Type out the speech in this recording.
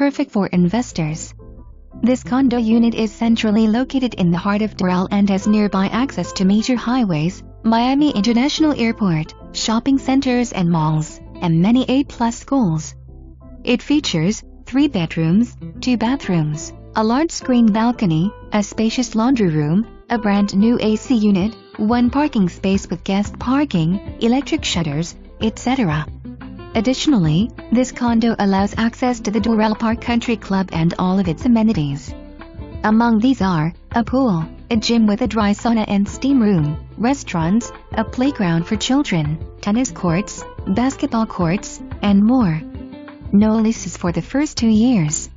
perfect for investors. This condo unit is centrally located in the heart of Doral and has nearby access to major highways, Miami International Airport, shopping centers and malls, and many A+ schools. It features 3 bedrooms, 2 bathrooms, a large screen balcony, a spacious laundry room, a brand new AC unit, 1 parking space with guest parking, electric shutters, etc. Additionally, this condo allows access to the Doral Park Country Club and all of its amenities. Among these are a pool, a gym with a dry sauna and steam room, restaurants, a playground for children, tennis courts, basketball courts, and more. No leases for the first 2 years.